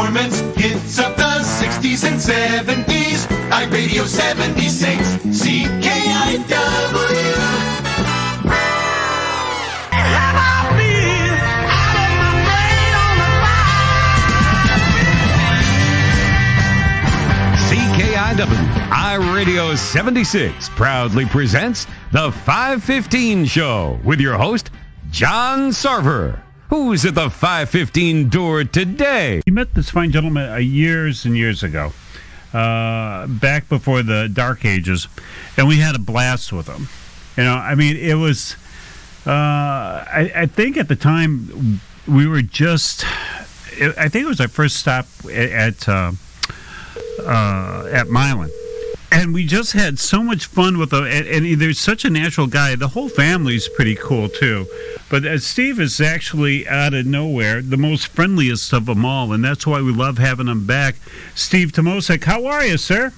performance hits of the 60s and 70s. iRADIO 76, CKiW. CKiW, iRADIO 76 proudly presents the 515 Show with your host, John Sarver. Who's at the 515 door today? We met this fine gentleman years and years ago, back before the Dark Ages, and we had a blast with him. You know, I mean, it was, I think at the time we were just, I think it was our first stop at Milan. And we just had so much fun with him, and there's such a natural guy. The whole family's pretty cool, too. But Steve is actually, out of nowhere, the most friendliest of them all, and that's why we love having him back. Steve Timoszyk, how are you, sir?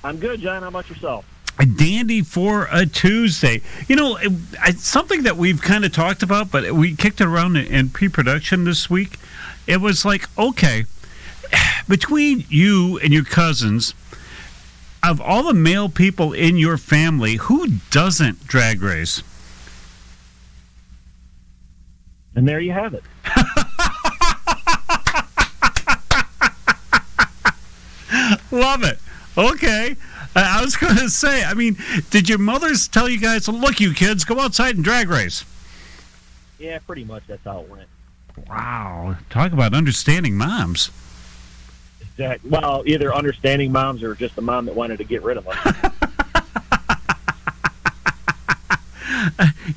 I'm good, John. How about yourself? A dandy for a Tuesday. You know, something that we've kind of talked about, but we kicked it around in pre-production this week. It was like, okay, between you and your cousins, of all the male people in your family, who doesn't drag race? And there you have it. Love it. Okay. I was going to say, I mean, did your mothers tell you guys, look, you kids, go outside and drag race? Yeah, pretty much that's how it went. Wow. Talk about understanding moms. Well, either understanding moms or just a mom that wanted to get rid of them.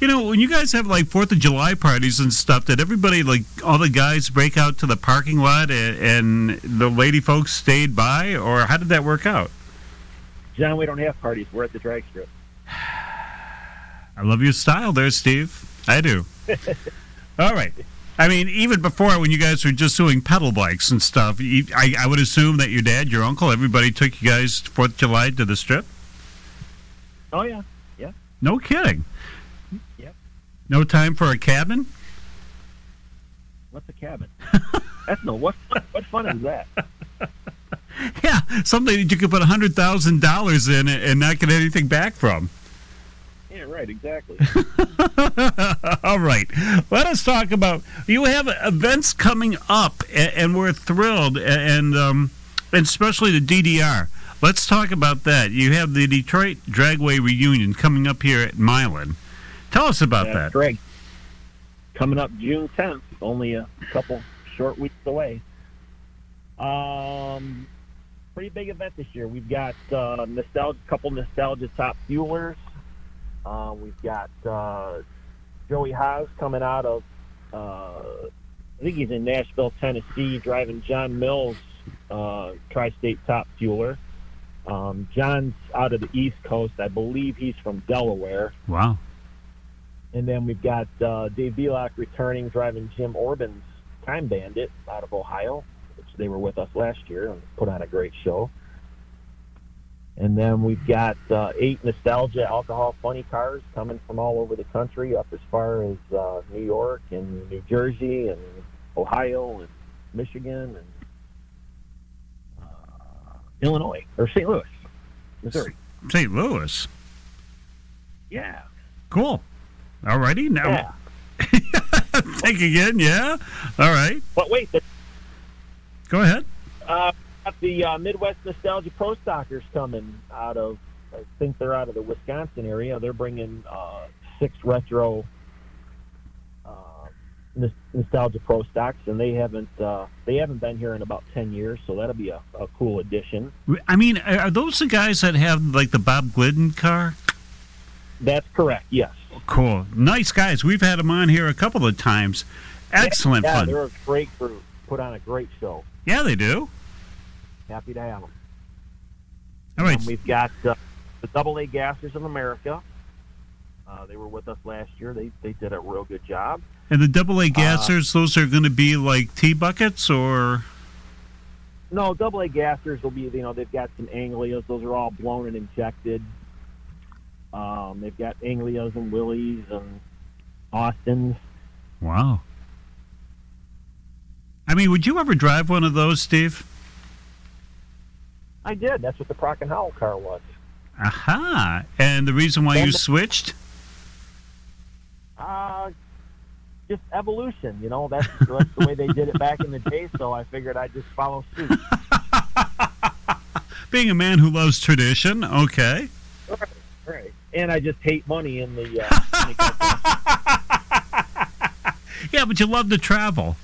You know, when you guys have like 4th of July parties and stuff, did everybody, like all the guys break out to the parking lot and the lady folks stayed by, or how did that work out? John, we don't have parties. We're at the drag strip. I love your style there, Steve. I do. All right. I mean, even before, when you guys were just doing pedal bikes and stuff, I would assume that your dad, your uncle, everybody took you guys 4th of July to the strip? Oh, yeah. Yeah. No kidding. Yep. No time for a cabin? What's a cabin? That's what fun is that? Yeah, something that you could put $100,000 in and not get anything back from. Yeah, right, exactly. All right. Let us talk about, you have events coming up, and we're thrilled, and especially the DDR. Let's talk about that. You have the Detroit Dragway Reunion coming up here at Milan. Tell us about that. That's right. Coming up June 10th, only a couple short weeks away. Pretty big event this year. We've got couple nostalgia top fuelers. We've got Joey Haas coming out of, I think he's in Nashville, Tennessee, driving John Mills' Tri-State Top Fueler. John's out of the East Coast. I believe he's from Delaware. Wow. And then we've got Dave Belak returning, driving Jim Orban's Time Bandit out of Ohio, which they were with us last year and put on a great show. And then we've got 8 nostalgia alcohol funny cars coming from all over the country, up as far as New York and New Jersey and Ohio and Michigan and Illinois, or St. Louis, Missouri. St. Louis? Yeah. Cool. All righty. Now, yeah. Think again, yeah? All right. But wait. Go ahead. Got the Midwest Nostalgia Pro Stockers coming out of, I think they're out of the Wisconsin area. They're bringing 6 retro Nostalgia Pro Stocks, and they haven't been here in about 10 years, so that'll be a cool addition. I mean, are those the guys that have, like, the Bob Glidden car? That's correct, yes. Cool. Nice guys. We've had them on here a couple of times. Excellent fun. Yeah, they're a great group. Put on a great show. Yeah, they do. Happy to have them. All right. And we've got the AA Gassers of America. They were with us last year. They did a real good job. And the AA Gassers, those are going to be like T-buckets, or? No, AA Gassers will be, they've got some Anglias. Those are all blown and injected. They've got Anglias and Willies and Austins. Wow. I mean, would you ever drive one of those, Steve? I did. That's what the Proc and Howell car was. Aha. And the reason why you switched? Just evolution, that's the way they did it back in the day, so I figured I'd just follow suit. Being a man who loves tradition, okay. Right. And I just hate money in the... Yeah, but you love to travel.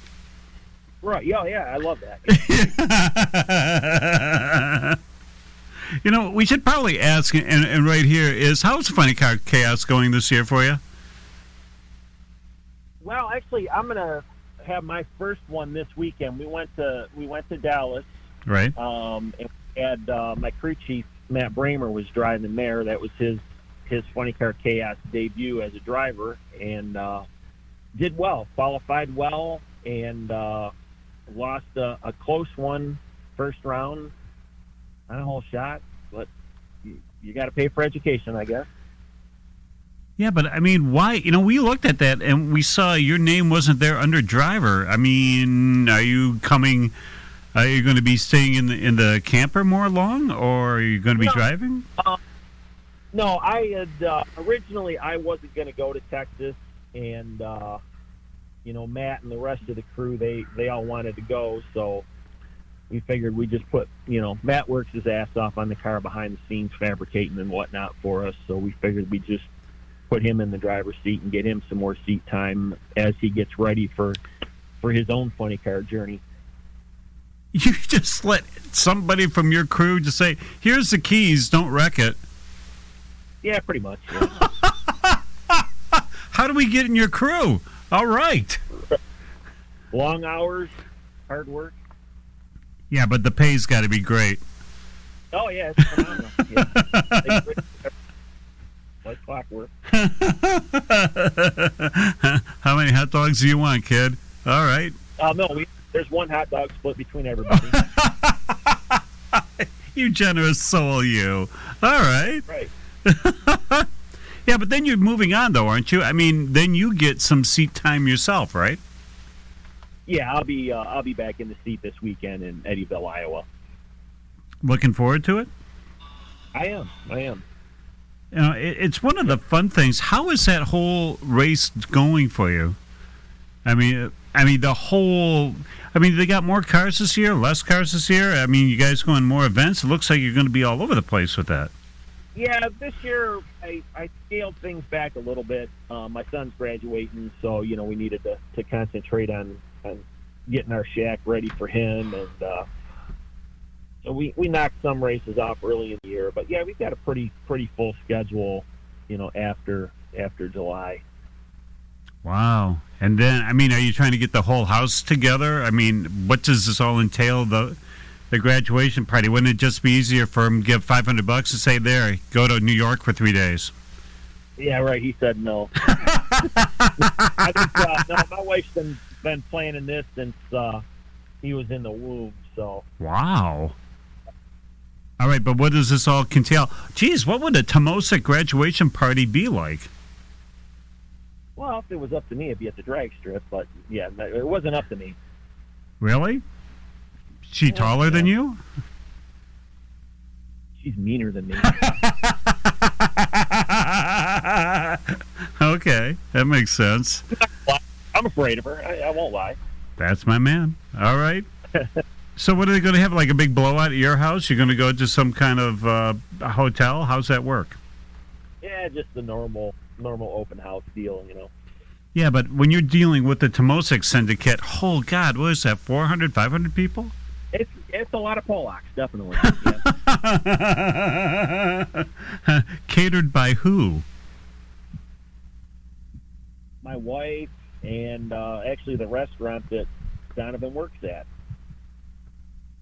Right, yeah, I love that. We should probably ask, and right here is, how's Funny Car Chaos going this year for you? Well, actually, I'm gonna have my first one this weekend. We went to Dallas, right? And we had my crew chief Matt Bramer was driving there. That was his Funny Car Chaos debut as a driver, and did well, qualified well, and lost a close one first round on a whole shot. But you got to pay for education, I guess. Yeah, but I mean, why? We looked at that and we saw your name wasn't there under driver. I mean, are you going to be staying in the camper more long, or are you going to be driving? No, I had originally I wasn't going to go to Texas, and Matt and the rest of the crew they all wanted to go, so we figured we just put Matt works his ass off on the car behind the scenes fabricating and whatnot for us, so we figured we just put him in the driver's seat and get him some more seat time as he gets ready for his own funny car journey. You just let somebody from your crew just say, "Here's the keys, don't wreck it." Yeah, pretty much. Yeah. How do we get in your crew? All right. Long hours, hard work. Yeah, but the pay's got to be great. Oh, yeah, it's phenomenal. Yeah. Like clockwork. How many hot dogs do you want, kid? All right. No, there's one hot dog split between everybody. You generous soul, you. All right. Right. Yeah, but then you're moving on, though, aren't you? I mean, then you get some seat time yourself, right? Yeah, I'll be back in the seat this weekend in Eddyville, Iowa. Looking forward to it? I am. It's one of the fun things. How is that whole race going for you? I mean, the whole. I mean, they got more cars this year, less cars this year. I mean, you guys going more events. It looks like you're going to be all over the place with that. Yeah, this year I scaled things back a little bit. My son's graduating, so we needed to concentrate on getting our shack ready for him, and so we knocked some races off early in the year. But yeah, we've got a pretty full schedule, after July. Wow. And then, I mean, are you trying to get the whole house together? I mean, what does this all entail, the graduation party? Wouldn't it just be easier for him to give $500 and say, there, go to New York for 3 days? Yeah, right. He said no. I think, no, my wife's been planning this since he was in the womb, so. Wow. All right, but what does this all entail? Geez, what would a Timoszyk graduation party be like? Well, if it was up to me, it'd be at the drag strip, but yeah, it wasn't up to me. Really? She taller than you? She's meaner than me. Okay, that makes sense. I'm afraid of her. I won't lie. That's my man. All right. So what are they going to have, like a big blowout at your house? You're going to go to some kind of hotel? How's that work? Yeah, just the normal open house deal, Yeah, but when you're dealing with the Timoszyk Syndicate, oh, God, what is that, 400, 500 people? It's a lot of Polacks, definitely. Yeah. Catered by who? My wife and actually the restaurant that Donovan works at.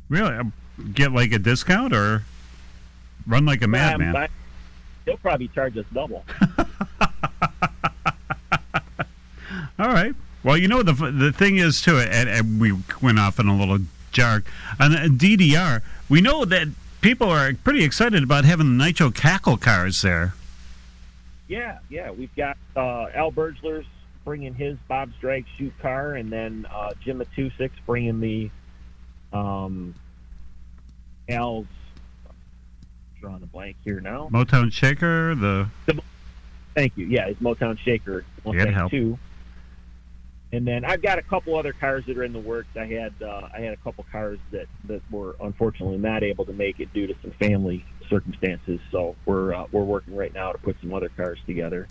Really? Get like a discount or run like a madman? He'll probably charge us double. All right. Well, the thing is, too, and we went off in a little jarg. On DDR, we know that people are pretty excited about having the nitro cackle cars there. Yeah. We've got Al Bergler's bringing his Bob's Drag shoot car, and then Jim Matusik bringing the Al's. Drawing a blank here now. Motown Shaker, Thank you. Yeah, his Motown Shaker. It helped. 2. And then I've got a couple other cars that are in the works. I had a couple cars that were unfortunately not able to make it due to some family circumstances. So we're working right now to put some other cars together.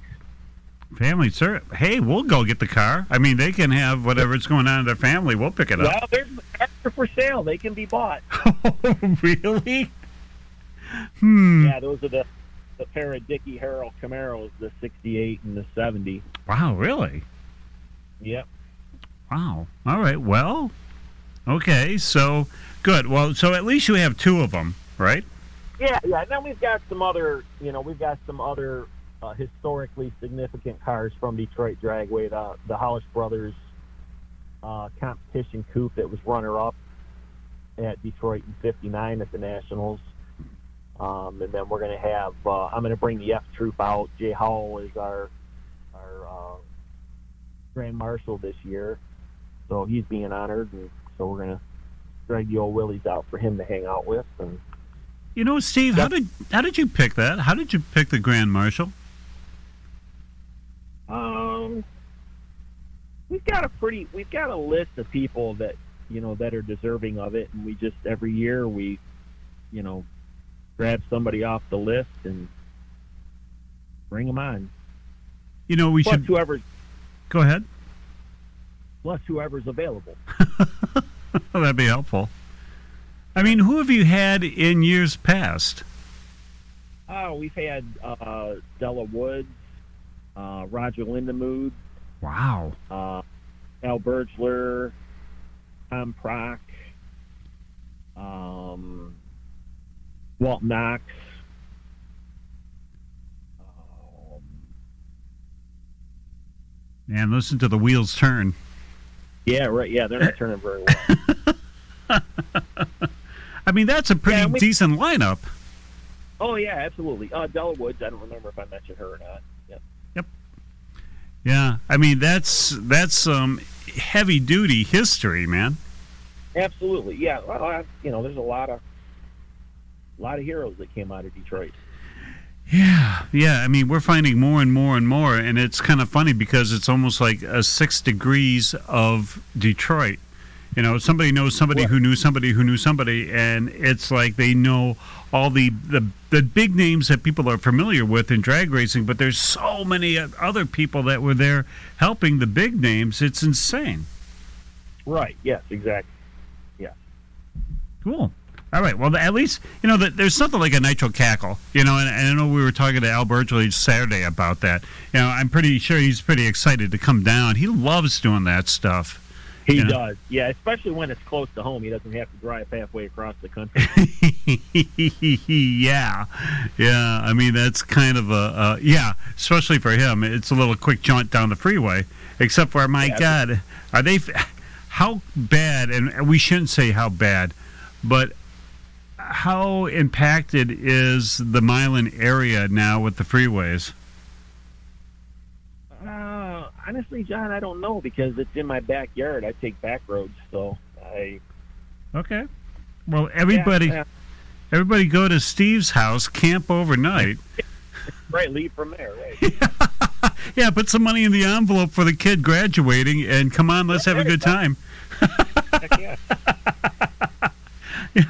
family, sir. Hey, we'll go get the car. I mean, they can have whatever's going on in their family. We'll pick it up. Well, there's cars are for sale. They can be bought. Oh, really? Yeah, those are the pair of Dickie Harrell Camaros, the 68 and the 70. Wow, really? Yep. Wow. All right. Well, okay. So, good. Well, so at least you have two of them, right? Yeah. And then we've got some other, historically significant cars from Detroit Dragway, the Hollis Brothers competition coupe that was runner-up at Detroit in '59 at the Nationals. And then we're going to have, I'm going to bring the F Troop out. Jay Howell is our Grand Marshal this year. So he's being honored. And so we're going to drag the old Willies out for him to hang out with. And you know, Steve, how did you pick that? How did you pick the Grand Marshal? We've got a list of people that, that are deserving of it. And we just, every year we, grab somebody off the list and bring them on. We Plus should... whoever's... Go ahead. Plus whoever's available. That'd be helpful. I mean, who have you had in years past? We've had Della Woods, Roger Lindemood. Wow. Al Bergler, Tom Prock, Walt Knox. And listen to the wheels turn. Yeah, right. Yeah, they're not turning very well. I mean, that's a pretty decent lineup. Oh, yeah, absolutely. Della Woods, I don't remember if I mentioned her or not. Yep. Yeah, I mean, that's some heavy-duty history, man. Absolutely, yeah. Well, there's a lot of heroes that came out of Detroit. Yeah. I mean, we're finding more and more and more, and it's kind of funny because it's almost like 6 degrees of Detroit. Somebody knows somebody who knew somebody who knew somebody, and it's like they know all the big names that people are familiar with in drag racing, but there's so many other people that were there helping the big names. It's insane. Right. Yes, exactly. Yeah. Cool. All right. Well, at least, there's something like a nitro cackle, and I know we were talking to Al Bergler Saturday about that. I'm pretty sure he's pretty excited to come down. He loves doing that stuff. He does. Yeah, especially when it's close to home. He doesn't have to drive halfway across the country. Yeah. I mean, that's kind of especially for him. It's a little quick jaunt down the freeway, except for, my God, are they, how bad, and we shouldn't say how bad, but how impacted is the Milan area now with the freeways? Honestly, John, I don't know because it's in my backyard. I take back roads, so I... Okay. Well, everybody go to Steve's house, camp overnight. Right, leave from there, right. Yeah, put some money in the envelope for the kid graduating, and come on, let's have a good time. Heck yeah.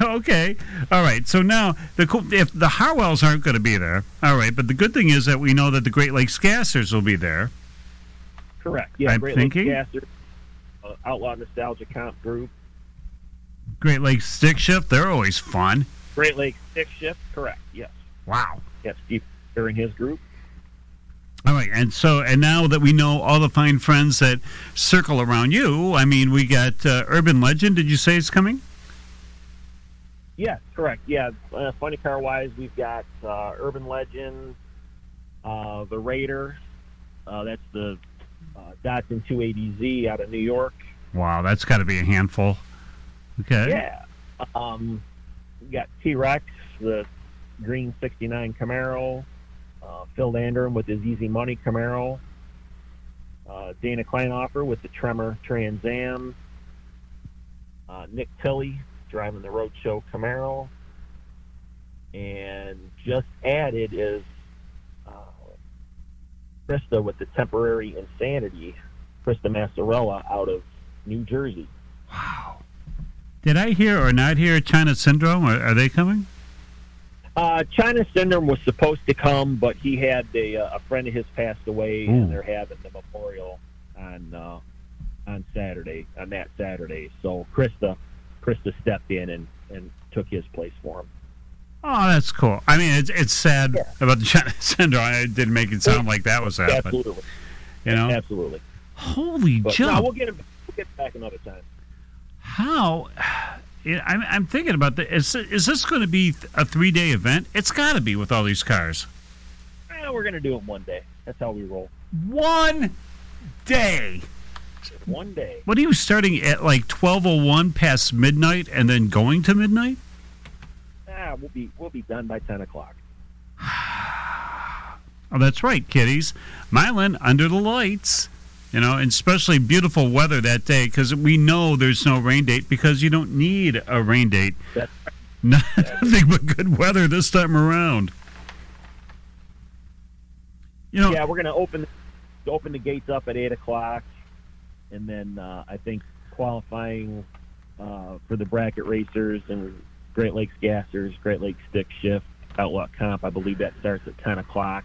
Okay. All right. So now, if the Harwells aren't going to be there, all right, but the good thing is that we know that the Great Lakes Gassers will be there. Correct. Yeah, I'm Great thinking. Lakes Gassers, Outlaw Nostalgia Comp Group. Great Lakes Stick Shift, they're always fun. Great Lakes Stick Shift, correct, yes. Wow. Yes, Steve and his group. All right, and now that we know all the fine friends that circle around you, I mean, we got Urban Legend, did you say it's coming? Yes, correct. Yeah, funny car wise, we've got Urban Legend, the Raider. That's the Datsun 280Z out of New York. Wow, that's got to be a handful. Okay. Yeah. We got T-Rex, the green '69 Camaro. Phil Landrum with his Easy Money Camaro. Dana Kleinhofer with the Tremor Trans Am. Nick Tilley driving the Roadshow Camaro. And just added is Krista with the Temporary Insanity, Krista Massarella out of New Jersey. Wow. Did I hear or not hear China Syndrome? Are they coming? China Syndrome was supposed to come, but he had a friend of his passed away, and they're having the memorial on that Saturday. So Krista stepped in and took his place for him. Oh, that's cool. I mean, it's sad about the China Syndrome. I didn't make it sound like that was happening. Absolutely. Absolutely. Holy jump. No, we'll get back another time. How? I'm thinking about this. Is this going to be a 3-day event? It's got to be with all these cars. We're going to do it one day. That's how we roll. 1 day. 1 day. What are you starting at, like 12:01 past midnight and then going to midnight? We'll be done by 10 o'clock. Oh, that's right, kiddies. Milan under the lights. And especially beautiful weather that day, because we know there's no rain date, because you don't need a rain date. That's Nothing but good weather this time around. Yeah, we're going to open the gates up at 8 o'clock, and then I think qualifying for the bracket racers and Great Lakes Gassers, Great Lakes Stick Shift, Outlaw Comp, I believe that starts at 10 o'clock.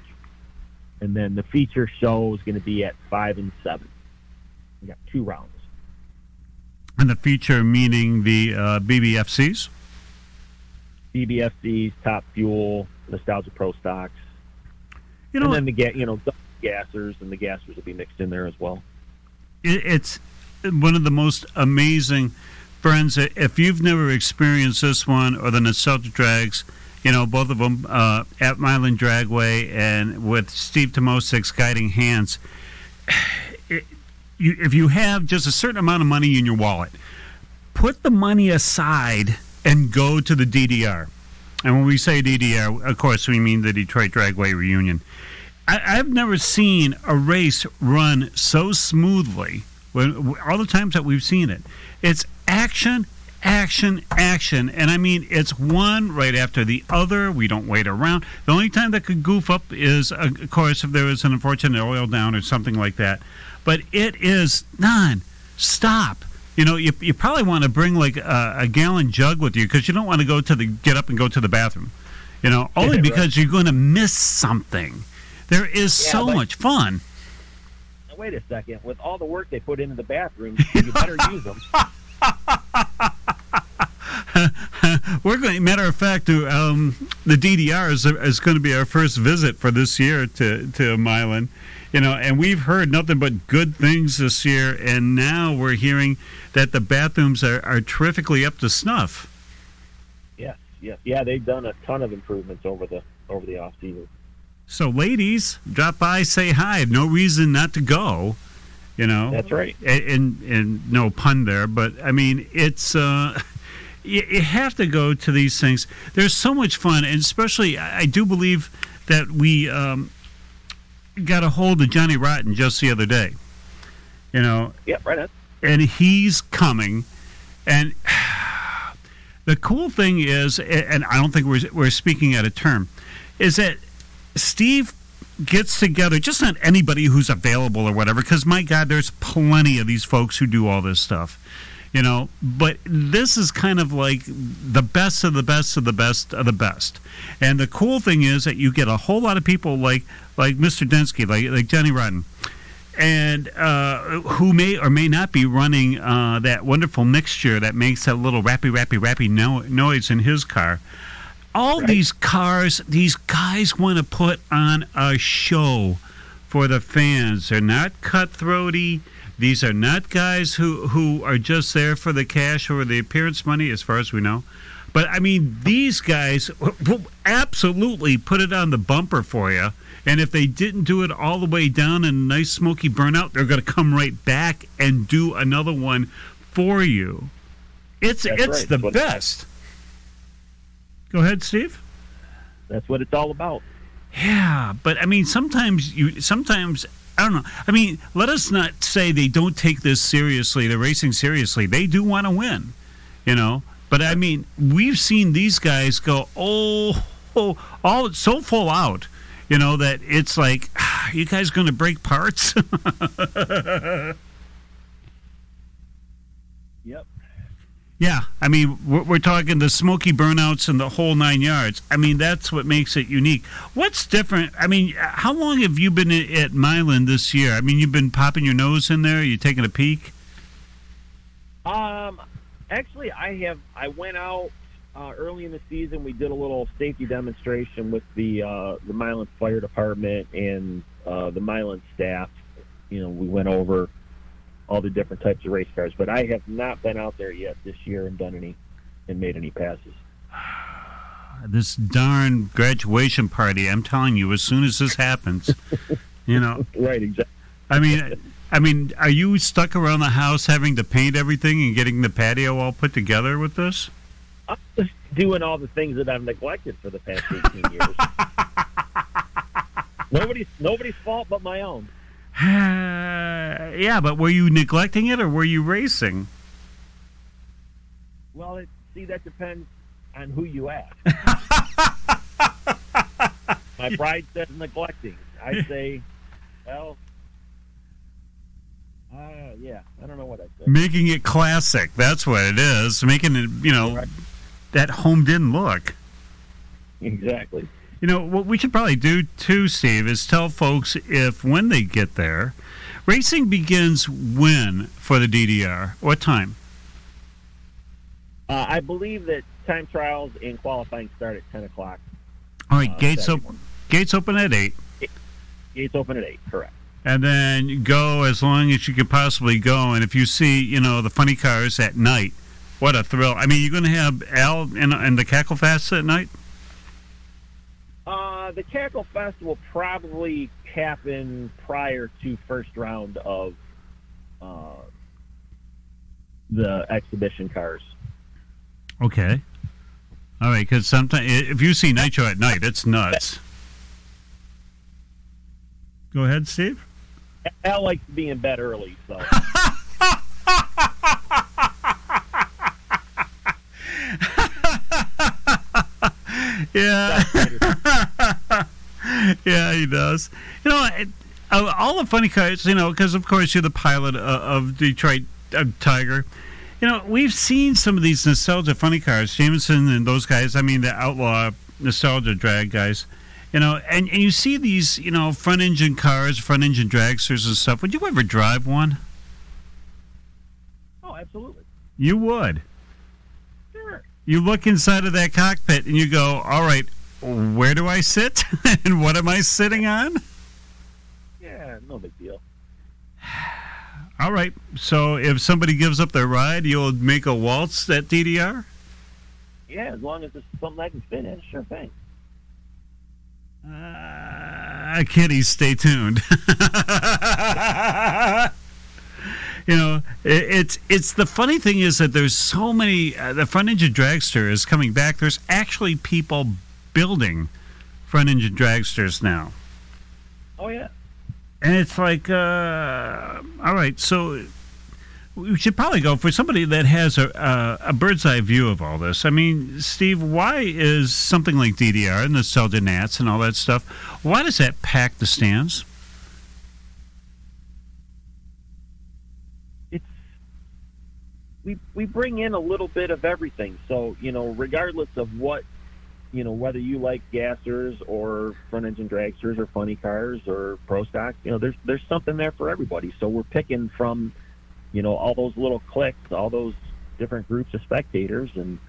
And then the feature show is going to be at 5 and 7. We got 2 rounds. And the feature meaning the BBFCs? BBFCs, Top Fuel, Nostalgia Pro Stocks. And then the gassers, and the gassers will be mixed in there as well. It's one of the most amazing, friends. If you've never experienced this one or the Nostalgia Drags, both of them at Milan Dragway and with Steve Timoszyk's guiding hands. If you have just a certain amount of money in your wallet, put the money aside and go to the DDR. And when we say DDR, of course, we mean the Detroit Dragway Reunion. I've never seen a race run so smoothly. All the times that we've seen it, it's action. And I mean, it's one right after the other. We don't wait around. The only time that could goof up is, of course, if there was an unfortunate oil down or something like that. But it is non-stop. You probably want to bring like a gallon jug with you, because you don't want to get up and go to the bathroom. Only because you're going to miss something. There is so much fun. Now, wait a second. With all the work they put into the bathrooms, you better use them. We're going. Matter of fact, the DDR is going to be our first visit for this year to Milan, and we've heard nothing but good things this year. And now we're hearing that the bathrooms are terrifically up to snuff. Yes, yeah. They've done a ton of improvements over the off season. So, ladies, drop by, say hi. No reason not to go. That's right. And no pun there, but I mean, it's you have to go to these things. There's so much fun, and especially I do believe that we got a hold of Johnny Rotten just the other day. Yep, right on. And he's coming, and the cool thing is, and I don't think we're speaking out of term, is that Steve gets together, just not anybody who's available or whatever, because my God, there's plenty of these folks who do all this stuff, but this is kind of like the best of the best of the best of the best. And the cool thing is that you get a whole lot of people like Mr. Densky, like Johnny Rotten, and who may or may not be running that wonderful mixture that makes that little rappy noise in his car. All these cars, these guys want to put on a show for the fans. They're not cutthroaty. These are not guys who are just there for the cash or the appearance money, as far as we know. But, I mean, these guys will absolutely put it on the bumper for you. And if they didn't do it all the way down in a nice smoky burnout, they're going to come right back and do another one for you. It's the best. Go ahead, Steve. That's what it's all about. Yeah, but I mean, sometimes I don't know. I mean, let us not say they don't take this seriously, the racing seriously. They do want to win, you know. But, I mean, we've seen these guys go, all so full out, you know, that it's like, you guys going to break parts? Yep. Yeah, I mean, we're talking the smoky burnouts and the whole 9 yards. I mean, that's what makes it unique. What's different? I mean, how long have you been at Milan this year? I mean, you've been popping your nose in there? You taking a peek? Actually, I went out early in the season. We did a little safety demonstration with the Milan Fire Department and the Milan staff. You know, we went over all the different types of race cars, but I have not been out there yet this year and made any passes. This darn graduation party! I'm telling you, as soon as this happens, you know. Right, exactly. I mean, are you stuck around the house having to paint everything and getting the patio all put together with this? I'm just doing all the things that I've neglected for the past 18 years. Nobody's fault but my own. Yeah, but were you neglecting it or were you racing? Well, that depends on who you ask. My bride says neglecting. I say, well, yeah, I don't know what I say. Making it classic. That's what it is. Making it, you know, right. That homed-in look. Exactly. You know, what we should probably do, too, Steve, is tell folks if when they get there, racing begins when for the DDR? What time? I believe that time trials and qualifying start at 10 o'clock. All right, gates open at 8. Gates open at 8, correct. And then you go as long as you can possibly go. And if you see, you know, the funny cars at night, what a thrill. I mean, you're going to have Al and the Cackle Fest at night? The Cackle Fest will probably happen prior to first round of the exhibition cars. Okay. All right, because sometimes if you see Nitro at night, it's nuts. Go ahead, Steve. Al likes to be in bed early, so. Yeah. Yeah, he does. You know, all the funny cars, you know, because, of course, you're the pilot of Detroit Tiger. You know, we've seen some of these nostalgia funny cars, Jameson and those guys, I mean, the outlaw nostalgia drag guys. You know, and you see these, you know, front-engine cars, front-engine dragsters and stuff. Would you ever drive one? Oh, absolutely. You would? Sure. You look inside of that cockpit and you go, all right, where do I sit? And what am I sitting on? Yeah, no big deal. All right, so if somebody gives up their ride, you'll make a waltz at DDR? Yeah, as long as it's something I can fit in, sure thing. Kiddies, stay tuned. You know, it's the funny thing is that there's so many. The front engine dragster is coming back. There's actually people building front engine dragsters now. Oh yeah. And it's like, all right, so we should probably go for somebody that has a bird's eye view of all this. I mean, Steve, why is something like DDR and the Nostalgia Nats and all that stuff, why does that pack the stands? We bring in a little bit of everything. So, you know, regardless of what, you know, whether you like gassers or front engine dragsters or funny cars or pro stock, you know, there's something there for everybody. So we're picking from, you know, all those little cliques, all those different groups of spectators and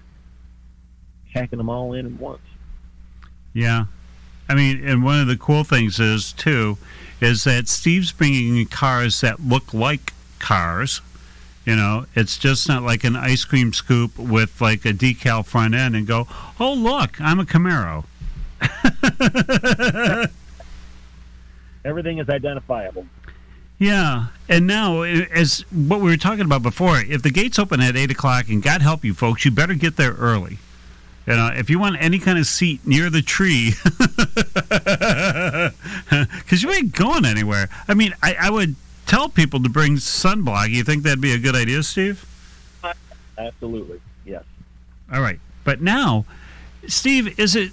packing them all in at once. Yeah. I mean, and one of the cool things is, too, is that Steve's bringing in cars that look like cars. You know, it's just not like an ice cream scoop with like a decal front end and go, oh, look, I'm a Camaro. Everything is identifiable. Yeah, and now, as what we were talking about before, if the gates open at 8 o'clock, and God help you folks, you better get there early. You know, if you want any kind of seat near the tree, because you ain't going anywhere. I mean, I would tell people to bring sunblock. You think that'd be a good idea, Steve? Absolutely, yes. All right. But now, Steve, is it...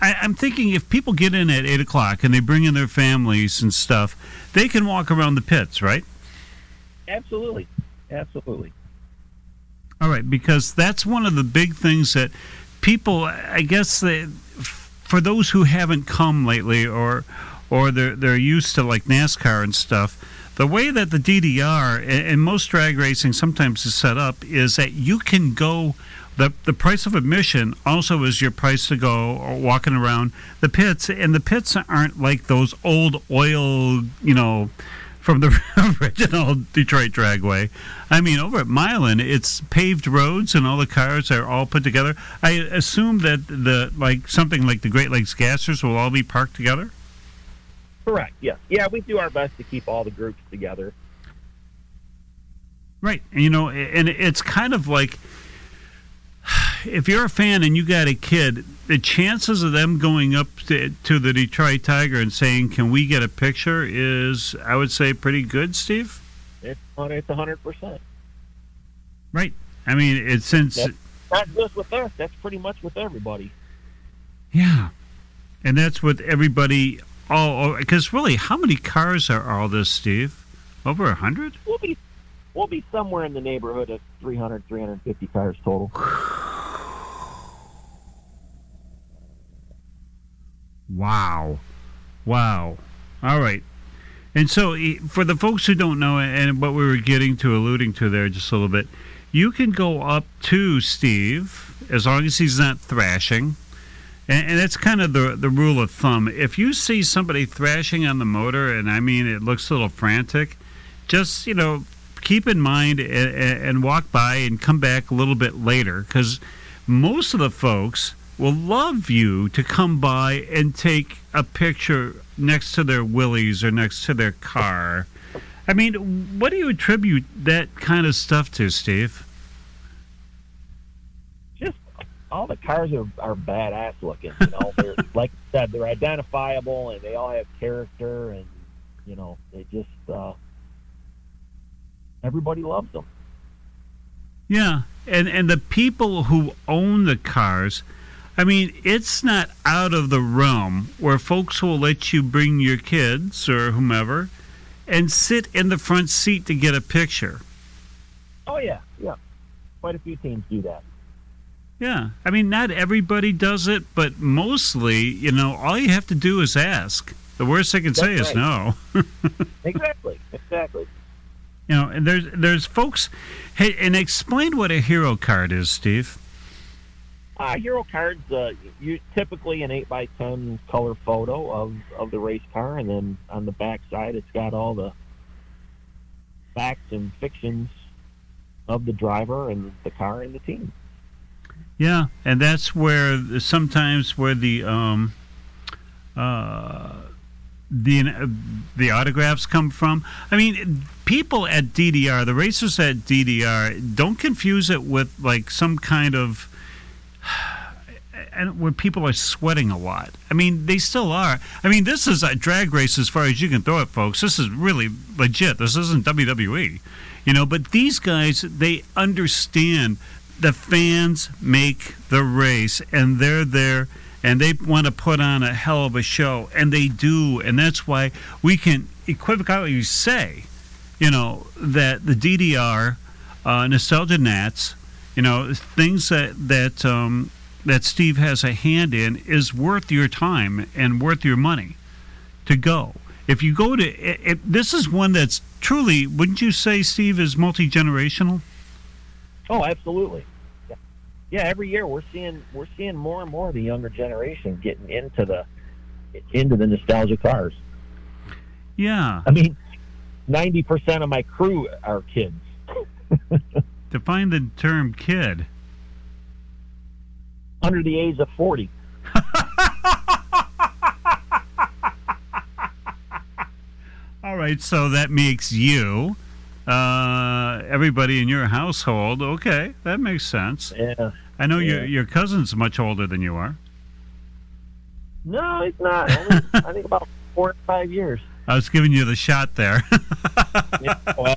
I'm thinking if people get in at 8 o'clock and they bring in their families and stuff, they can walk around the pits, right? Absolutely. Absolutely. All right, because that's one of the big things that people, I guess, for those who haven't come lately or they're used to like NASCAR and stuff, the way that the DDR and most drag racing sometimes is set up is that you can go, the price of admission also is your price to go or walking around the pits, and the pits aren't like those old oil, you know, from the original Detroit Dragway. I mean, over at Milan, it's paved roads and all the cars are all put together. I assume that something like the Great Lakes Gassers will all be parked together? Correct, yes. Yeah, we do our best to keep all the groups together. Right. And, you know, and it's kind of like, if you're a fan and you got a kid, the chances of them going up to the Detroit Tiger and saying, "Can we get a picture?" is, I would say, pretty good, Steve? It's 100%. Right. I mean, it's that's not just with us. That's pretty much with everybody. Yeah. And that's with everybody... because really, how many cars are all this, Steve? Over 100? We'll be somewhere in the neighborhood of 300, 350 cars total. Wow. All right. And so, for the folks who don't know, and what we were alluding to there just a little bit, you can go up to Steve, as long as he's not thrashing. And that's kind of the rule of thumb. If you see somebody thrashing on the motor, and I mean it looks a little frantic, just, you know, keep in mind and walk by and come back a little bit later, because most of the folks will love you to come by and take a picture next to their Willys or next to their car. I mean, what do you attribute that kind of stuff to, Steve? All the cars are badass looking. You know, they're, like I said, they're identifiable and they all have character, and you know, they just everybody loves them. Yeah, and the people who own the cars, I mean, it's not out of the realm where folks will let you bring your kids or whomever and sit in the front seat to get a picture. Oh yeah. Quite a few teams do that. Yeah, I mean, not everybody does it, but mostly, you know, all you have to do is ask. The worst they can say is no. Exactly. You know, and there's folks. Hey, and explain what a hero card is, Steve. Hero cards, you typically an 8x10 color photo of the race car, and then on the back side, it's got all the facts and fictions of the driver and the car and the team. Yeah, and that's where sometimes where the autographs come from. I mean, people at DDR, the racers at DDR, don't confuse it with like some kind of, and where people are sweating a lot. I mean, they still are. I mean, this is a drag race as far as you can throw it, folks. This is really legit. This isn't WWE, you know. But these guys, they understand. The fans make the race, and they're there, and they want to put on a hell of a show, and they do, and that's why we can equivocally say, you know, that the DDR, Nostalgia Nats, you know, things that Steve has a hand in is worth your time and worth your money to go. If you go to, this is one that's truly, wouldn't you say, Steve, is multi-generational? Oh, absolutely. Yeah, every year we're seeing more and more of the younger generation getting into the nostalgia cars. Yeah. I mean, 90% of my crew are kids. Define the term kid. Under the age of 40. All right, so that makes you everybody in your household. Okay, that makes sense. Yeah. I know your cousin's much older than you are. No, he's not. Only, I think about 4 or 5 years. I was giving you the shot there. Yeah, well,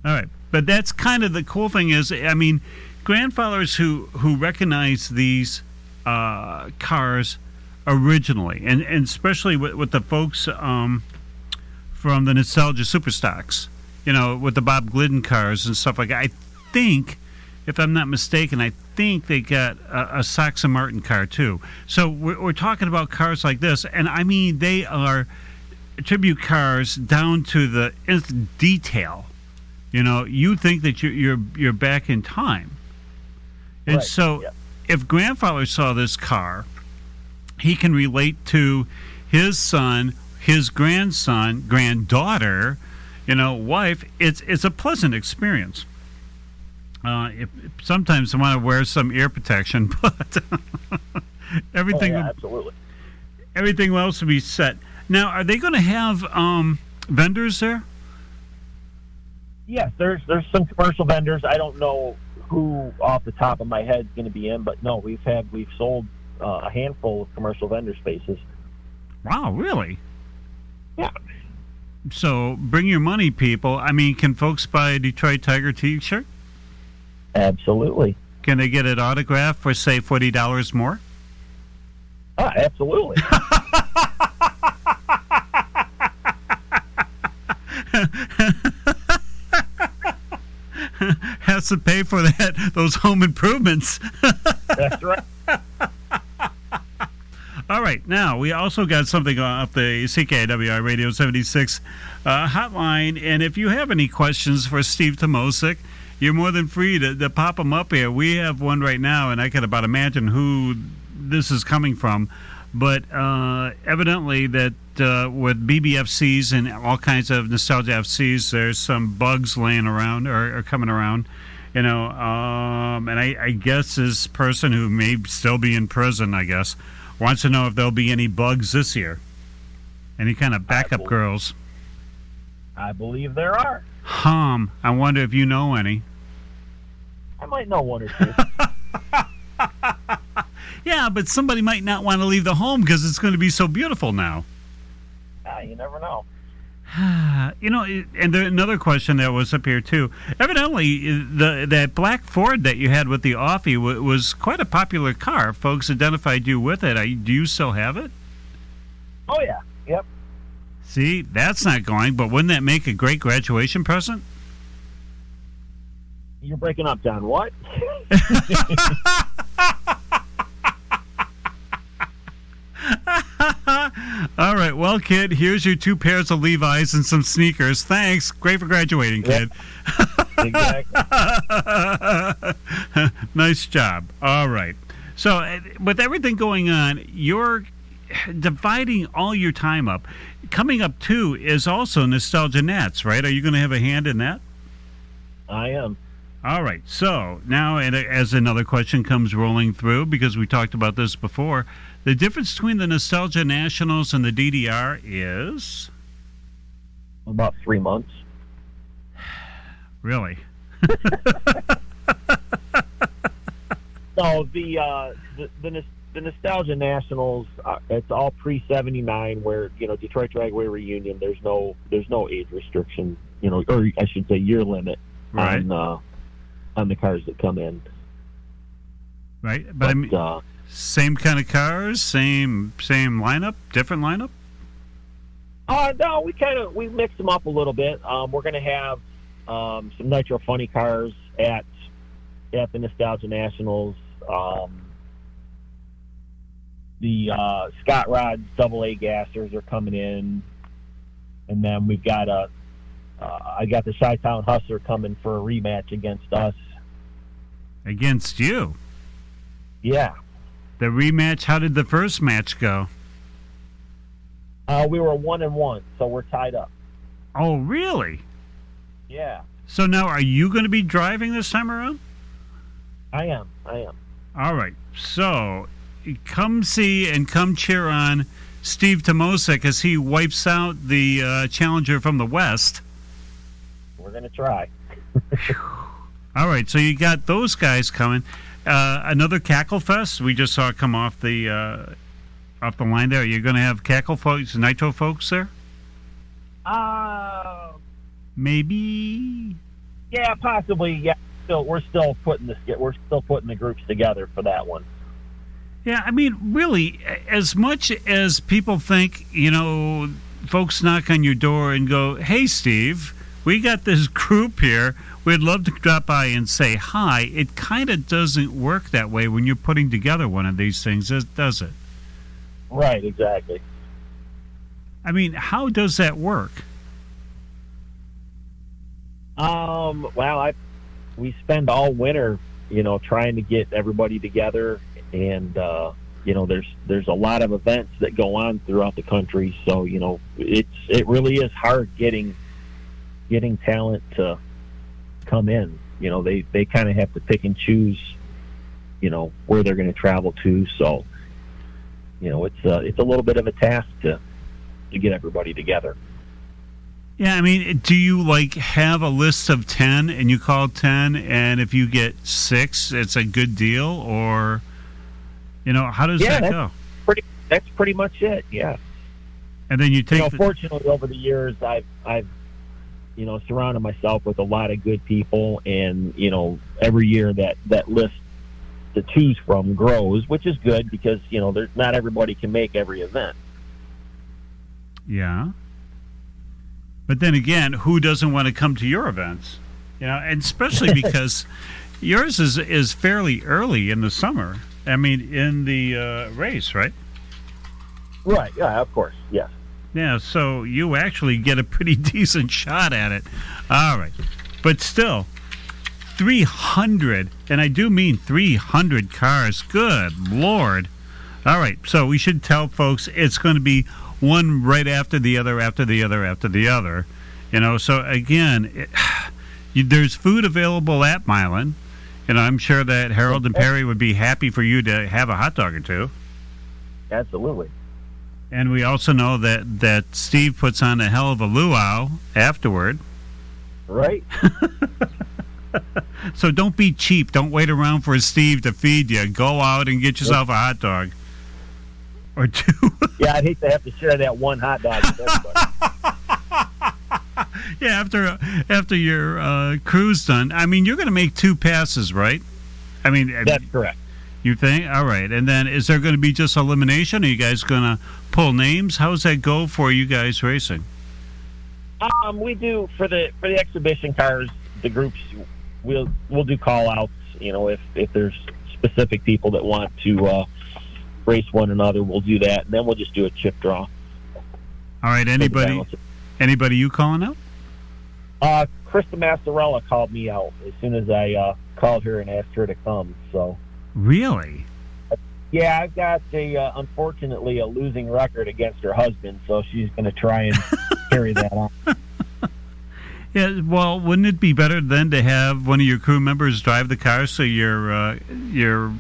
All right. But that's kind of the cool thing is, I mean, grandfathers who recognize these cars originally, and especially with the folks from the Nostalgia Superstocks, with the Bob Glidden cars and stuff like that. I think, if I'm not mistaken, I think they got a Saxon Martin car too. So we're talking about cars like this, and I mean they are tribute cars down to the nth detail. You think that you're back in time, and right. so Yeah. if grandfather saw this car, he can relate to his son, his grandson, granddaughter, wife. It's a pleasant experience. If sometimes I want to wear some ear protection, but everything absolutely. Everything else will be set. Now, are they going to have vendors there? Yes, there's some commercial vendors. I don't know who off the top of my head is going to be in, but no, we've sold a handful of commercial vendor spaces. Wow, really? Yeah. So bring your money, people. I mean, can folks buy a Detroit Tiger T-shirt? Absolutely. Can they get it autographed for, say, $40 more? Absolutely. Has to pay for those home improvements. That's right. All right. Now, we also got something off the CKiW Radio 76 hotline. And if you have any questions for Steve Timoszyk, you're more than free to pop them up here. We have one right now, and I can about imagine who this is coming from. But evidently that with BBFCs and all kinds of nostalgia FCs, there's some bugs laying around or coming around. And I guess this person who may still be in prison, I guess, wants to know if there'll be any bugs this year. Any kind of backup girls. I believe there are. I wonder if you know any. I might know one or two. Yeah, but somebody might not want to leave the home because it's going to be so beautiful now. You never know. And another question that was up here too. Evidently, that black Ford that you had with the Offie was quite a popular car. Folks identified you with it. Do you still have it? Oh yeah. Yep. See, that's not going. But wouldn't that make a great graduation present? You're breaking up, John. What? All right, well, kid, here's your 2 pairs of Levi's and some sneakers. Thanks. Great for graduating, kid. Exactly. Nice job. All right. So, with everything going on, you're dividing all your time up. Coming up, too, is also Nostalgia Nats, right? Are you going to have a hand in that? I am. All right. So, now, as another question comes rolling through, because we talked about this before, the difference between the Nostalgia Nationals and the DDR is? About 3 months. Really? No, the Nostalgia Nationals, it's all pre-79 where, Detroit Dragway Reunion, there's no age restriction, or I should say year limit right. on the cars that come in. Right. But I mean, same kind of cars, same lineup, different lineup? No, we mix them up a little bit. We're going to have some nitro funny cars at the Nostalgia Nationals. The Scott Rod AA gassers are coming in, and then we've got I got the Chi-Town Hustler coming for a rematch against us. Against you? Yeah. The rematch. How did the first match go? We were 1-1, so we're tied up. Oh, really? Yeah. So now, are you going to be driving this time around? I am. All right. So, come see and come cheer on Steve Timoszyk as he wipes out the challenger from the West. We're going to try. All All right, so you got those guys coming. Another Cackle Fest. We just saw it come off the line there. You're going to have Cackle folks, Nitro folks there? Maybe. Yeah, possibly. Yeah, we're still putting the groups together for that one. Yeah, I mean, really, as much as people think, folks knock on your door and go, "Hey, Steve, we got this group here. We'd love to drop by and say hi." It kind of doesn't work that way when you're putting together one of these things, does it? Right, exactly. I mean, how does that work? Well, we spend all winter, trying to get everybody together, and there's a lot of events that go on throughout the country. So it really is hard getting talent to come in. They kind of have to pick and choose, where they're going to travel to. So it's a little bit of a task to get everybody together. Yeah, I mean, do you have a list of 10 and you call 10, and if you get 6, it's a good deal, or how does that go? That's pretty much it. Yeah. And then you take. Fortunately, over the years, I've surrounded myself with a lot of good people, and every year that list to choose from grows, which is good because there's not everybody can make every event. Yeah. But then again, who doesn't want to come to your events? And especially because yours is fairly early in the summer. I mean, in the race, right? Right. Yeah, of course. Yes. Yeah, so you actually get a pretty decent shot at it. All right. But still, 300, and I do mean 300 cars. Good Lord. All right, so we should tell folks it's going to be one right after the other, after the other, after the other. So again, there's food available at Milan. I'm sure that Harold and Perry would be happy for you to have a hot dog or two. Absolutely. And we also know that Steve puts on a hell of a luau afterward. Right. So don't be cheap. Don't wait around for Steve to feed you. Go out and get yourself a hot dog. Or two. Yeah, I'd hate to have to share that one hot dog with everybody. Yeah, after your cruise done, I mean, you're going to make 2 passes, right? I mean, that's correct. You think? All right. And then is there going to be just elimination? Are you guys going to pull names? How does that go for you guys racing? We do for the exhibition cars, the groups. We'll do call outs. If there's specific people that want to race one another, we'll do that, and then we'll just do a chip draw. All right. Anybody you calling out? Krista Massarella called me out as soon as I called her and asked her to come. So. Really? Yeah, I've got unfortunately a losing record against her husband, so she's going to try and carry that on. Yeah, well, wouldn't it be better then to have one of your crew members drive the car so your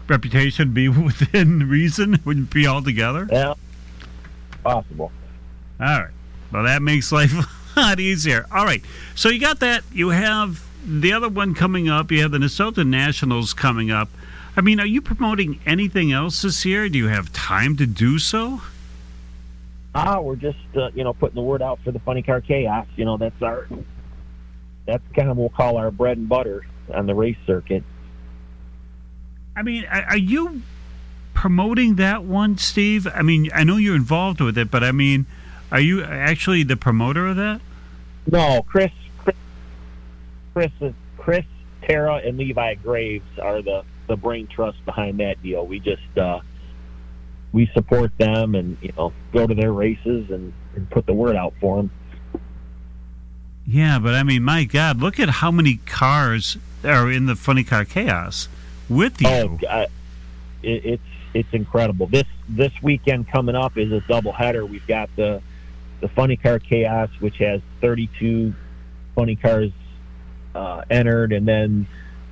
reputation be within reason? Wouldn't be all together? Yeah, possible. All right. Well, that makes life a lot easier. All right. So you got that. You have the other one coming up. You have the Minnesota Nationals coming up. I mean, are you promoting anything else this year? Do you have time to do so? We're just, putting the word out for the Funny Car Chaos. That's kind of what we'll call our bread and butter on the race circuit. I mean, are you promoting that one, Steve? I mean, I know you're involved with it, but I mean, are you actually the promoter of that? No, Chris, Tara, and Levi Graves are the brain trust behind that deal. We just we support them and go to their races and put the word out for them. Yeah, but I mean, my God, look at how many cars are in the Funny Car Chaos with you. Oh, God. It's incredible. This weekend coming up is a doubleheader. We've got the Funny Car Chaos, which has 32 funny cars entered, and then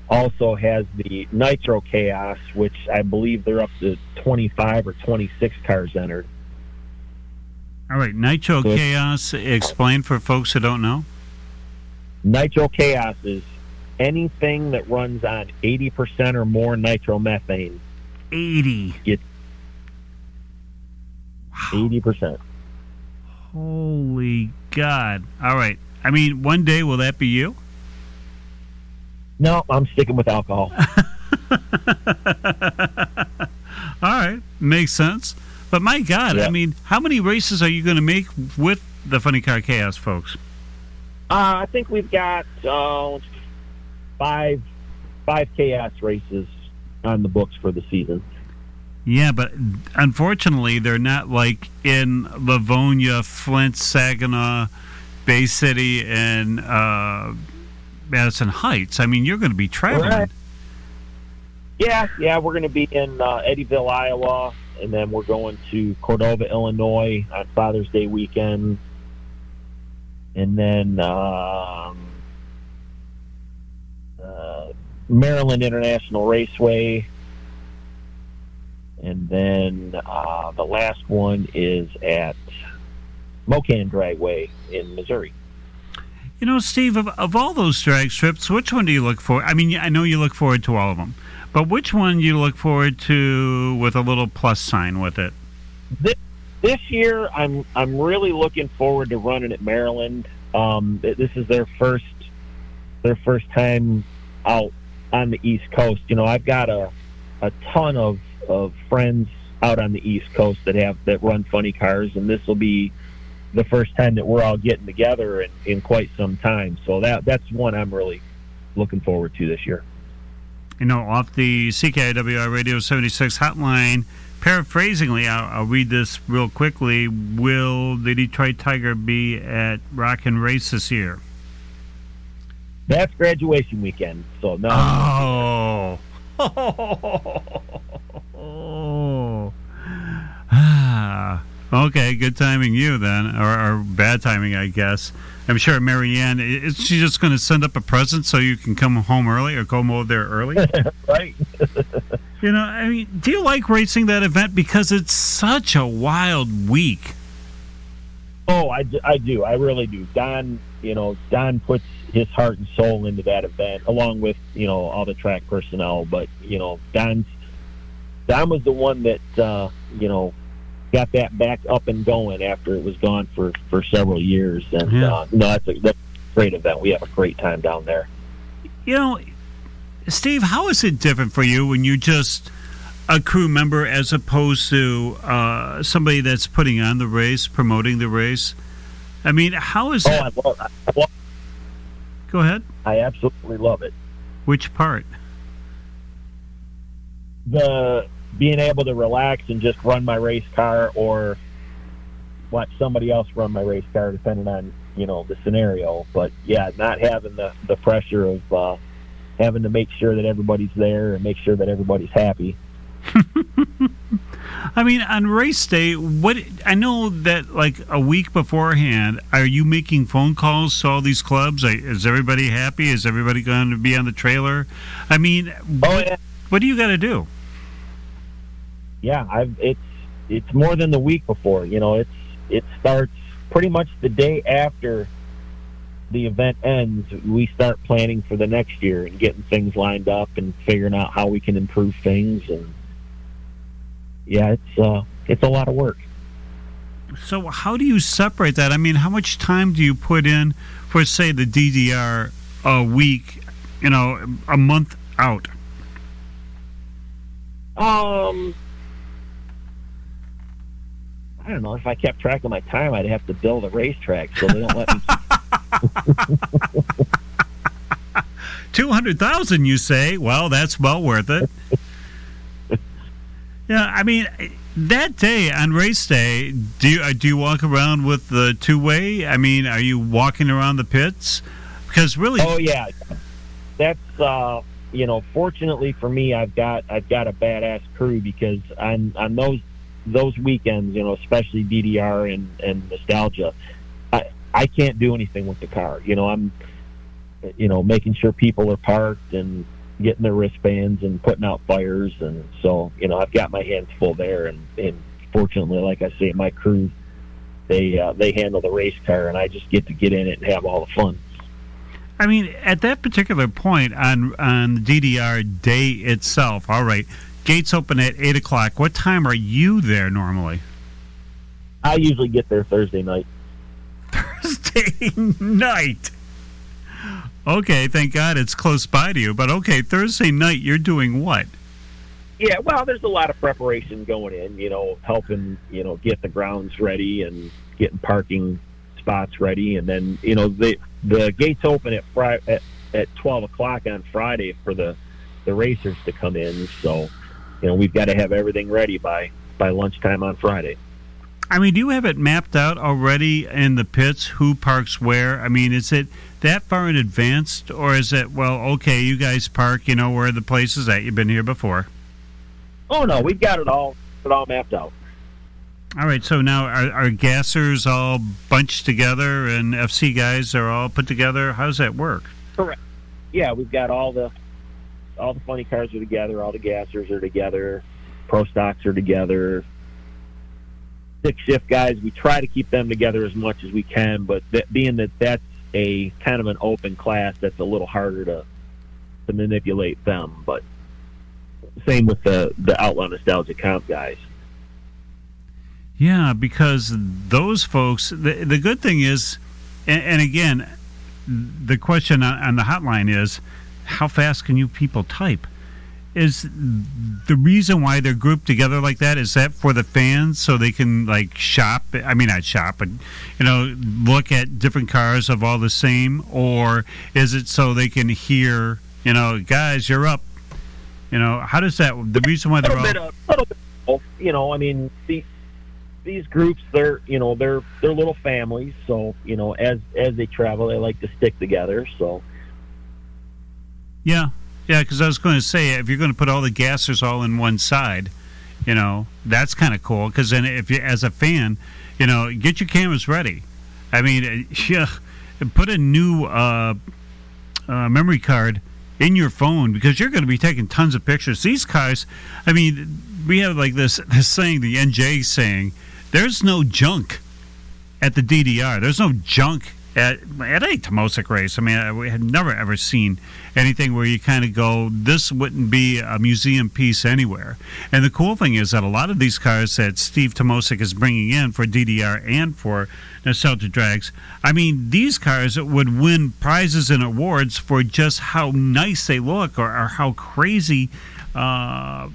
also has the Nitro Chaos, which I believe they're up to 25 or 26 cars entered. All right, Nitro Chaos, explain for folks who don't know. Nitro Chaos is anything that runs on 80% or more nitromethane. 80. Get 80%. Holy God. All right. I mean, one day, will that be you? No, I'm sticking with alcohol. All right. Makes sense. But my God, Yeah. I mean, how many races are you going to make with the Funny Car Chaos folks? I think we've got five Chaos races on the books for the season. Yeah, but unfortunately, they're not like in Livonia, Flint, Saginaw, Bay City, and Madison Heights. I mean, you're going to be traveling. Right. Yeah, we're going to be in Eddyville, Iowa, and then we're going to Cordova, Illinois on Father's Day weekend, and then Maryland International Raceway, and then the last one is at Mocan Dragway in Missouri. You know, Steve, of all those drag strips, which one do you look for? I mean, I know you look forward to all of them, but which one do you look forward to with a little plus sign with it? This year, I'm really looking forward to running at Maryland. This is their first time out on the East Coast. You know, I've got a ton of friends out on the East Coast that run funny cars, and this will be the first time that we're all getting together in quite some time. So that's one I'm really looking forward to this year. You know, off the CKiW Radio 76 hotline, paraphrasingly, I'll read this real quickly. Will the Detroit Tiger be at Rockin' Race this year? That's graduation weekend, so no. Oh. Okay, good timing you then, or bad timing, I guess. I'm sure Marianne, is she just going to send up a present so you can come home early or come over there early? Right. You know, I mean, do you like racing that event? Because it's such a wild week. Oh, I do. I really do. Don puts his heart and soul into that event, along with, all the track personnel. But, Don was the one that, got that back up and going after it was gone for several years. And, that's a great event. We have a great time down there. You know, Steve, how is it different for you when you're just a crew member as opposed to somebody that's putting on the race, promoting the race? I mean, how is that? I love Go ahead. I absolutely love it. Which part? The being able to relax and just run my race car or watch somebody else run my race car, depending on, the scenario. But, yeah, not having the pressure of having to make sure that everybody's there and make sure that everybody's happy. I mean, on race day, I know that like a week beforehand, are you making phone calls to all these clubs? Is everybody happy? Is everybody going to be on the trailer? I mean, what do you got to do? Yeah, it's more than the week before. It starts pretty much the day after the event ends. We start planning for the next year and getting things lined up and figuring out how we can improve things. And yeah, it's a lot of work. So how do you separate that? I mean, how much time do you put in for, say, the DDR a week, a month out? I don't know. If I kept track of my time, I'd have to build a racetrack, so they don't let me. 200,000, you say? Well, that's well worth it. Yeah, I mean, that day on race day, do you walk around with the two-way? I mean, are you walking around the pits? Because really, oh yeah, that's fortunately for me, I've got a badass crew, because on those weekends, especially DDR and Nostalgia, I can't do anything with the car. I'm making sure people are parked and getting their wristbands and putting out fires, and so I've got my hands full there, and fortunately, like I say, my crew they handle the race car, and I just get to get in it and have all the fun. I mean, at that particular point on the DDR day itself, all right, gates open at 8 o'clock. What time are you there normally? I usually get there Thursday night. Thursday night. Okay, thank God it's close by to you. But okay, Thursday night, you're doing what? Yeah, well, there's a lot of preparation going in, helping, get the grounds ready and getting parking spots ready. And then, the gates open at 12 o'clock on Friday for the racers to come in. So, we've got to have everything ready by lunchtime on Friday. I mean, do you have it mapped out already in the pits, who parks where? I mean, is it that far in advance, or is it, well, okay, you guys park, where the places at? You've been here before. Oh, no, we've got it all mapped out. All right, so now are gassers all bunched together and FC guys are all put together? How does that work? Correct. Yeah, we've got all the funny cars are together, all the gassers are together, pro stocks are together. Stick shift guys, we try to keep them together as much as we can, but being that that's a kind of an open class, that's a little harder to manipulate them. But same with the Outlaw Nostalgia Comp guys. Yeah, because those folks, the good thing is, and again, the question on the hotline is, how fast can you people type? Is the reason why they're grouped together like that, is that for the fans so they can shop? I mean, not shop, but look at different cars of all the same, or is it so they can hear, guys, you're up? How does that? The reason why they're a little bit of, I mean, these groups, they're little families, so as they travel, they like to stick together. So yeah, because I was going to say, if you're going to put all the gassers all in one side, that's kind of cool. Because then, if you, as a fan, get your cameras ready. I mean, put a new memory card in your phone, because you're going to be taking tons of pictures. These cars, I mean, we have this saying, the NJ saying, there's no junk at the DDR. There's no junk at any Timoszyk race. I mean, we had never ever seen anything where you kind of go, this wouldn't be a museum piece anywhere. And the cool thing is that a lot of these cars that Steve Timoszyk is bringing in for DDR and for Nostalgia Drags, I mean, these cars would win prizes and awards for just how nice they look, or how crazy the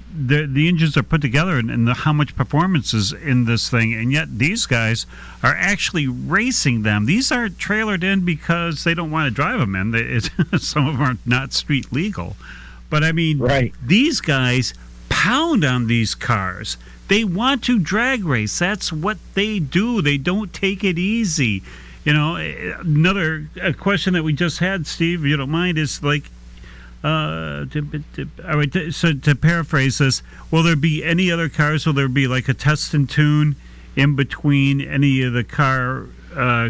engines are put together, and how much performance is in this thing. And yet these guys are actually racing them. These aren't trailered in because they don't want to drive them in. Some of them are not street legal. But I mean, right. These guys pound on these cars. They want to drag race. That's what they do. They don't take it easy. Another question that we just had, Steve, if you don't mind, is all right, so to paraphrase this, will there be any other cars? Will there be a test and tune in between any of the car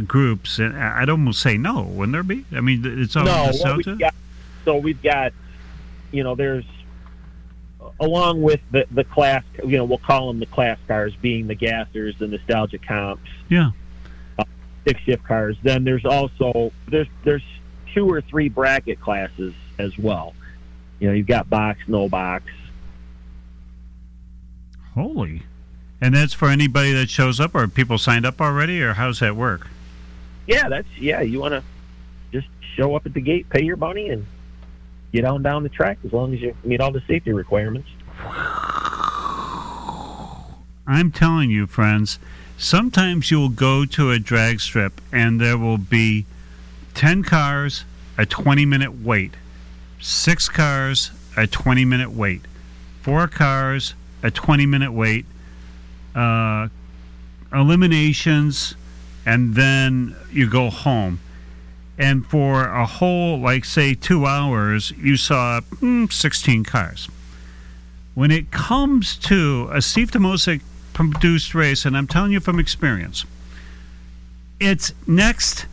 groups? And I'd almost say no. Wouldn't there be? I mean, it's all nostalgia. We've got, there's, along with the class, we'll call them the class cars, being the gassers, the nostalgia comps, yeah, stick shift cars. Then there's also there's 2 or 3 bracket classes as well. You've got box, no box. Holy. And that's for anybody that shows up, or people signed up already, or how's that work? Yeah, you want to just show up at the gate, pay your money, and get on down the track, as long as you meet all the safety requirements. I'm telling you, friends, sometimes you'll go to a drag strip and there will be 10 cars, a 20-minute wait. 6 cars, a 20-minute wait. 4 cars, a 20-minute wait. Eliminations, and then you go home. And for a whole, say, 2 hours, you saw 16 cars. When it comes to a Steve Timoszyk produced race, and I'm telling you from experience, it's next.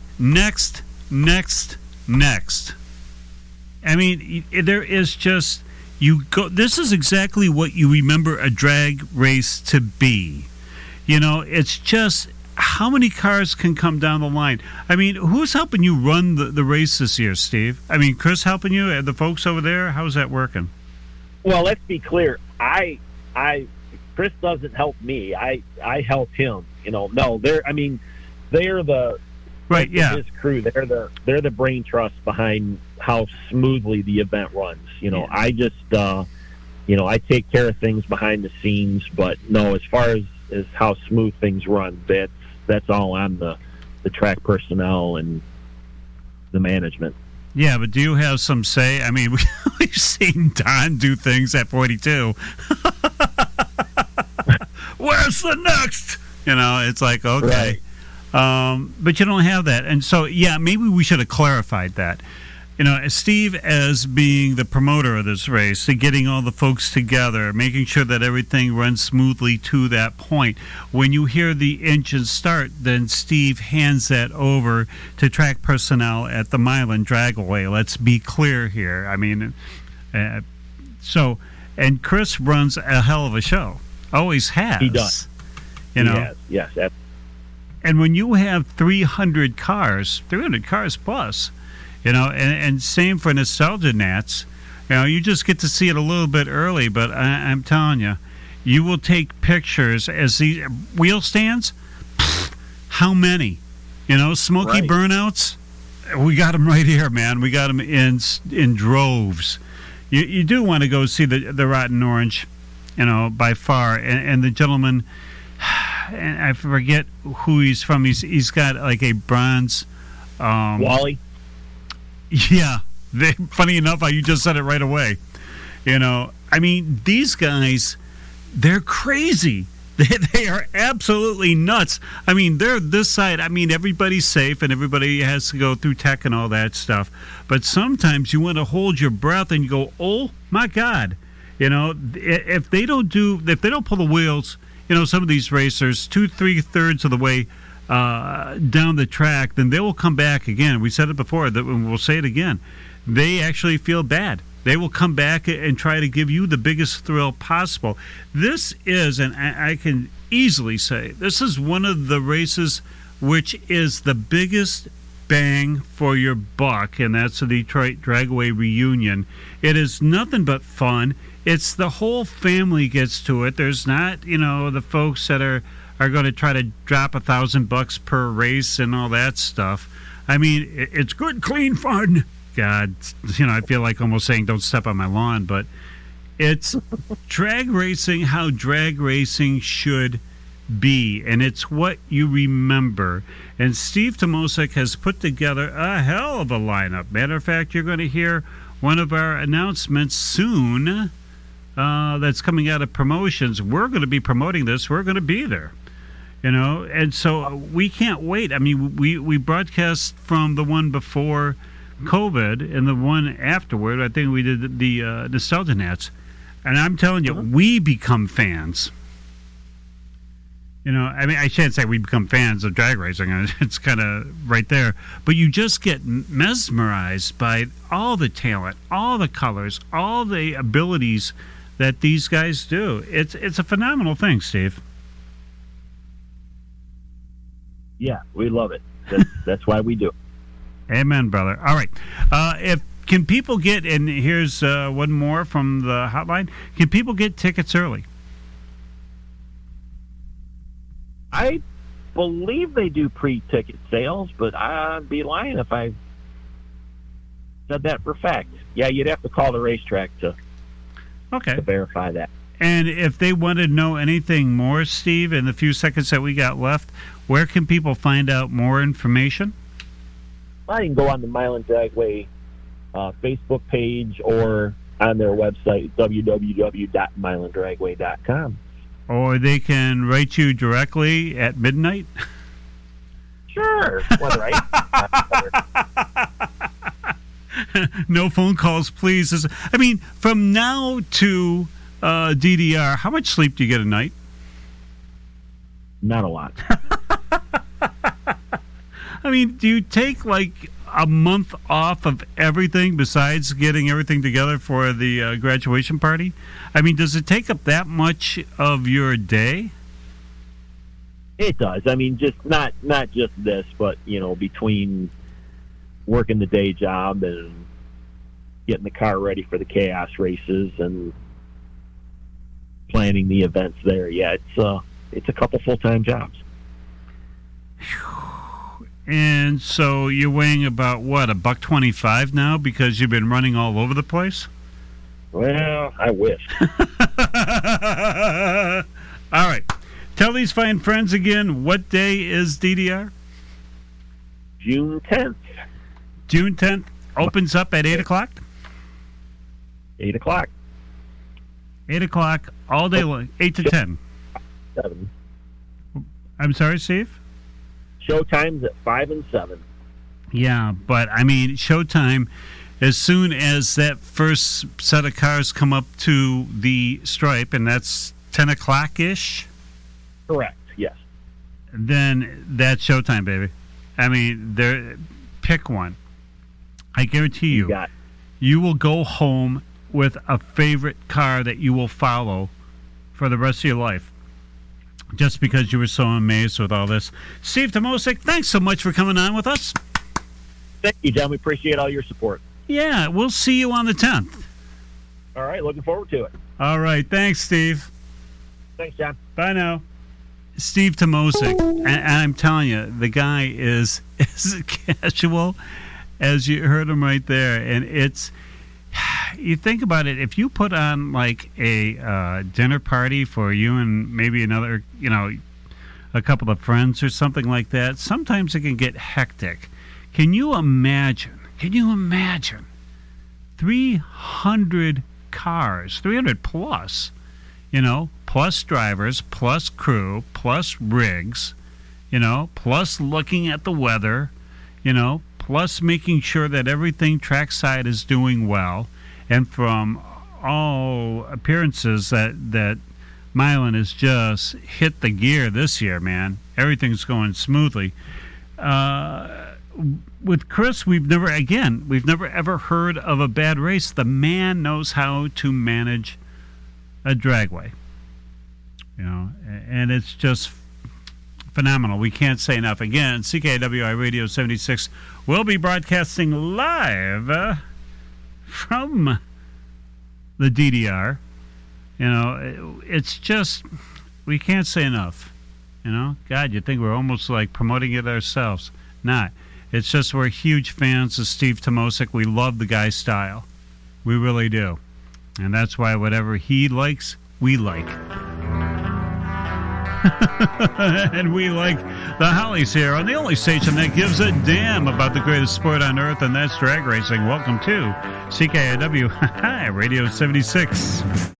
I mean, there is just, this is exactly what you remember a drag race to be. It's just how many cars can come down the line? I mean, who's helping you run the race this year, Steve? I mean, Chris helping you and the folks over there? How's that working? Well, let's be clear. Chris doesn't help me. I help him. No, they're the right. Yeah, his crew. They're the brain trust behind how smoothly the event runs. I just I take care of things behind the scenes, but no, as far as how smooth things run, that's all on the track personnel and the management. Yeah, but do you have some say? I mean, we've seen Don do things at 42. Where's the next? It's like, okay. Right. But you don't have that. And so, yeah, maybe we should have clarified that. Steve, as being the promoter of this race, and getting all the folks together, making sure that everything runs smoothly to that point. When you hear the engine start, then Steve hands that over to track personnel at the Milan Dragway. Let's be clear here. I mean, and Chris runs a hell of a show. Always has. He does. He has. Yes. And when you have 300 cars plus, and same for Nostalgia Nats, you just get to see it a little bit early, but I'm telling you, you will take pictures as the wheel stands. How many? Smoky Right. Burnouts. We got them right here, man. We got them in droves. You do want to go see the Rotten Orange, by far. And the gentleman, and I forget who he's from. He's got like a bronze. Wally. Yeah. Funny enough, how you just said it right away. I mean, these guys, they're crazy. They are absolutely nuts. I mean, they're this side. I mean, everybody's safe and everybody has to go through tech and all that stuff. But sometimes you want to hold your breath and you go, oh my God. If they don't pull the wheels, some of these racers 2-3/3 of the way down the track, then they will come back again. We said it before, and we'll say it again. They actually feel bad. They will come back and try to give you the biggest thrill possible. This is, and I can easily say, this is one of the races which is the biggest bang for your buck, and that's the Detroit Dragway Reunion. It is nothing but fun. It's the whole family gets to it. There's not, the folks that are going to try to drop $1,000 per race and all that stuff. I mean, it's good, clean fun. God, I feel like almost saying don't step on my lawn, but it's drag racing how drag racing should be, and it's what you remember. And Steve Timoszyk has put together a hell of a lineup. Matter of fact, you're going to hear one of our announcements soon that's coming out of promotions. We're going to be promoting this. We're going to be there. And so we can't wait. I mean, we broadcast from the one before COVID and the one afterward. I think we did the Nostalgia Nats. And I'm telling you, we become fans. I mean, I can't say we become fans of drag racing. It's kind of right there. But you just get mesmerized by all the talent, all the colors, all the abilities that these guys do. It's a phenomenal thing, Steve. Yeah, we love it. That's why we do it. Amen, brother. All right. Can people get, and here's one more from the hotline, can people get tickets early? I believe they do pre-ticket sales, but I'd be lying if I said that for fact. Yeah, you'd have to call the racetrack to verify that. And if they want to know anything more, Steve, in the few seconds that we got left, where can people find out more information? Well, you can go on the Milan Dragway Facebook page or on their website, www.milandragway.com. Or they can write you directly at midnight? Sure. Well, right. No phone calls, please. I mean, from now to DDR, how much sleep do you get a night? Not a lot. I mean, do you take like a month off of everything besides getting everything together for the graduation party? I mean, does it take up that much of your day? It does. I mean, just not just this, but between working the day job and getting the car ready for the chaos races and planning the events there. Yeah, it's a couple full-time jobs. And so you're weighing about what, $125 now because you've been running all over the place? Well, I wish. All right. Tell these fine friends again, what day is DDR? June 10th. June 10th opens up at 8 o'clock? 8 o'clock. 8 o'clock all day long, 8 to 10. 7. I'm sorry, Steve? Showtime's at 5 and 7. Yeah, but I mean, showtime, as soon as that first set of cars come up to the stripe, and that's 10 o'clock-ish? Correct, yes. Then that's showtime, baby. I mean, pick one. I guarantee you will go home with a favorite car that you will follow for the rest of your life. Just because you were so amazed with all this. Steve Timoszyk, thanks so much for coming on with us. Thank you, John. We appreciate all your support. Yeah, we'll see you on the 10th. All right, looking forward to it. All right, thanks, Steve. Thanks, John. Bye now. Steve Timoszyk, and I'm telling you, the guy is as casual as you heard him right there. And you think about it, if you put on like a dinner party for you and maybe another, a couple of friends or something like that, sometimes it can get hectic. Can you imagine 300 cars, 300 plus, plus drivers, plus crew, plus rigs, plus looking at the weather, plus making sure that everything trackside is doing well. And from all appearances that Milan has just hit the gear this year, man. Everything's going smoothly. With Chris, we've never ever heard of a bad race. The man knows how to manage a dragway. And it's just phenomenal. We can't say enough. Again, CKiW iRADIO 76 will be broadcasting live from the DDR. It's just, we can't say enough. God, you'd think we're almost like promoting it ourselves. Not. It's just we're huge fans of Steve Timoszyk. We love the guy's style. We really do. And that's why whatever he likes, we like. And we like the Hollies here on the only station that gives a damn about the greatest sport on earth, and that's drag racing. Welcome to CKiW Radio 76.